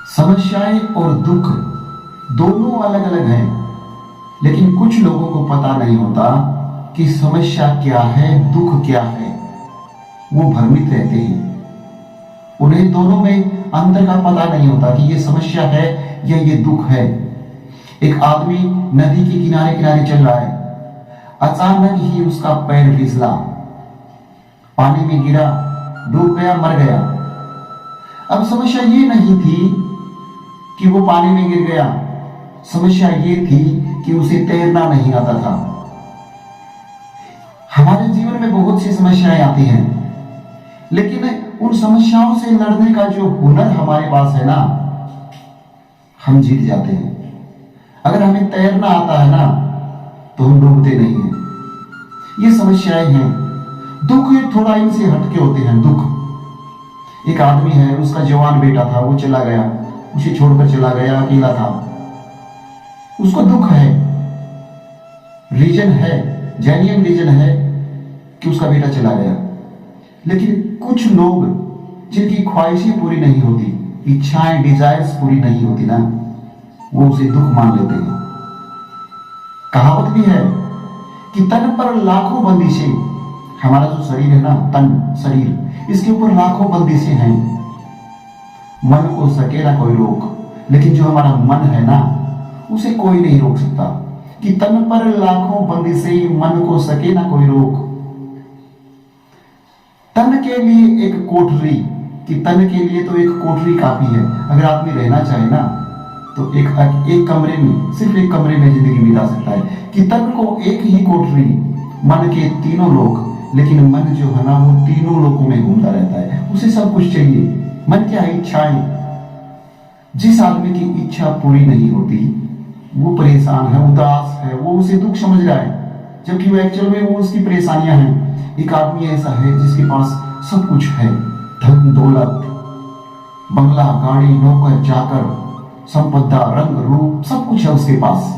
समस्याएं और दुख दोनों अलग अलग हैं, लेकिन कुछ लोगों को पता नहीं होता कि समस्या क्या है, दुख क्या है। वो भ्रमित रहते हैं। उन्हें दोनों में अंतर का पता नहीं होता कि ये समस्या है या ये दुख है। एक आदमी नदी के किनारे किनारे चल रहा है, अचानक ही उसका पैर फिसला, पानी में गिरा, डूब गया, मर गया। अब समस्या ये नहीं थी कि वो पानी में गिर गया, समस्या ये थी कि उसे तैरना नहीं आता था। हमारे जीवन में बहुत सी समस्याएं आती हैं, लेकिन उन समस्याओं से लड़ने का जो हुनर हमारे पास है ना, हम जीत जाते हैं। अगर हमें तैरना आता है ना, तो हम डूबते नहीं हैं। ये समस्याएं हैं। दुख थोड़ा इनसे हटके होते हैं। दुख, एक आदमी है, उसका जवान बेटा था, वो चला गया, उसे छोड़कर चला गया, अकेला था, उसको दुख है। रीजन है, जेन्युइन रीजन है कि उसका बेटा चला गया। लेकिन कुछ लोग जिनकी ख्वाहिशें पूरी नहीं होती, इच्छाएं, डिजायर्स पूरी नहीं होती ना, वो उसे दुख मान लेते हैं। कहावत भी है कि तन पर लाखों बंदिशें, हमारा जो शरीर है ना, तन, शरीर, इसके ऊपर लाखों बंदिशें हैं, मन को सके ना कोई रोक। लेकिन जो हमारा मन है ना, उसे कोई नहीं रोक सकता। कि तन पर लाखों बंदिशें, मन को सके ना कोई रोक। तन के लिए एक कोठरी, कि तन के लिए तो एक कोठरी काफी है। अगर आदमी रहना चाहे ना, तो एक कमरे में, सिर्फ एक कमरे में जिंदगी बिता सकता है। कि तन को एक ही कोठरी, मन के तीनों लोक, लेकिन मन जो है ना, वो तीनों लोकों में घूमता रहता है। उसे सब कुछ चाहिए। मन क्या है? इच्छाएं। जिस आदमी की इच्छा पूरी नहीं होती, वो परेशान है, उदास है, वो उसे दुख समझ रहा है, जबकि वो एक्चुअल में वो उसकी परेशानियां हैं। एक आदमी ऐसा है जिसके पास सब कुछ है, धन दौलत, बंगला, गाड़ी, नौकर चाकर, संपदा, रंग रूप, सब कुछ है उसके पास,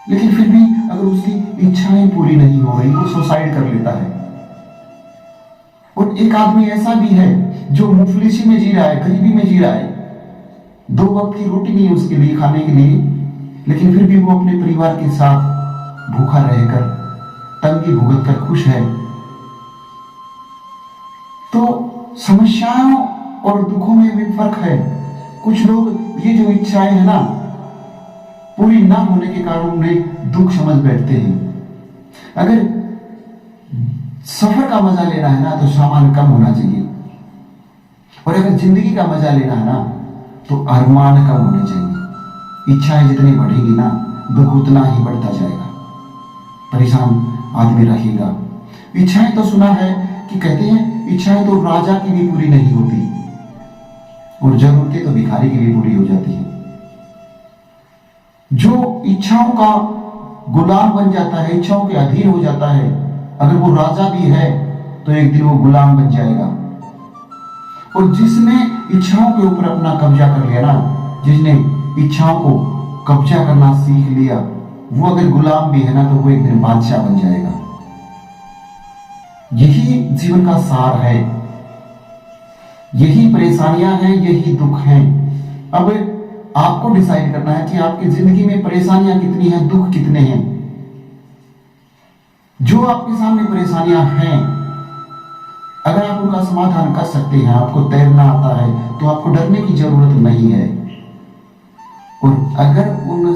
लेकिन फिर भी अगर उसकी इच्छाएं पूरी नहीं हो रही, वो सुसाइड कर लेता है। और एक आदमी ऐसा भी है जो मुफलिसी में जी रहा है, गरीबी में जी रहा है, 2 वक्त की रोटी नहीं है उसके लिए, खाने के लिए, लेकिन फिर भी वो अपने परिवार के साथ भूखा रहकर, तंगी भुगत कर खुश है। तो समस्याओं और दुखों में भी फर्क है। कुछ लोग ये जो इच्छाएं है ना, पूरी ना होने के कारण उन्हें दुख समझ बैठते हैं। अगर सफर का मजा लेना है ना, तो सामान कम होना चाहिए, और अगर जिंदगी का मजा लेना है ना, तो अरमान कम होने चाहिए। इच्छाएं जितनी बढ़ेगी ना, दुख उतना ही बढ़ता जाएगा, परेशान आदमी रहेगा। इच्छाएं तो सुना है कि कहते हैं इच्छाएं तो राजा की भी पूरी नहीं होती, और जरूरतें तो भिखारी की भी पूरी हो जाती है। जो इच्छाओं का गुलाम बन जाता है, इच्छाओं के अधीन हो जाता है, अगर वो राजा भी है तो एक दिन वो गुलाम बन जाएगा। और जिसने इच्छाओं के ऊपर अपना कब्जा कर लिया ना, जिसने इच्छाओं को कब्जा करना सीख लिया, वो अगर गुलाम भी है ना, तो वो एक दिन बादशाह बन जाएगा। यही जीवन का सार है, यही परेशानियां हैं, यही दुख हैं। अब आपको डिसाइड करना है कि आपकी जिंदगी में परेशानियां कितनी हैं, दुख कितने हैं। जो आपके सामने परेशानियां हैं, अगर आप उनका समाधान कर सकते हैं, आपको तैरना आता है, तो आपको डरने की जरूरत नहीं है। और अगर उन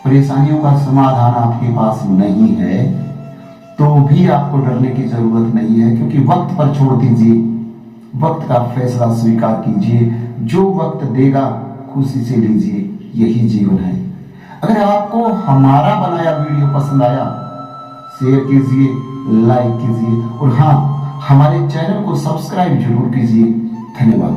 परेशानियों का समाधान आपके पास नहीं है, तो भी आपको डरने की जरूरत नहीं है, क्योंकि वक्त पर छोड़ दीजिए, वक्त का फैसला स्वीकार कीजिए। जो वक्त देगा खुशी से लीजिए, यही जीवन है। अगर आपको हमारा बनाया वीडियो पसंद आया, शेयर कीजिए, लाइक कीजिए, और हाँ, हमारे चैनल को सब्सक्राइब जरूर कीजिए। धन्यवाद।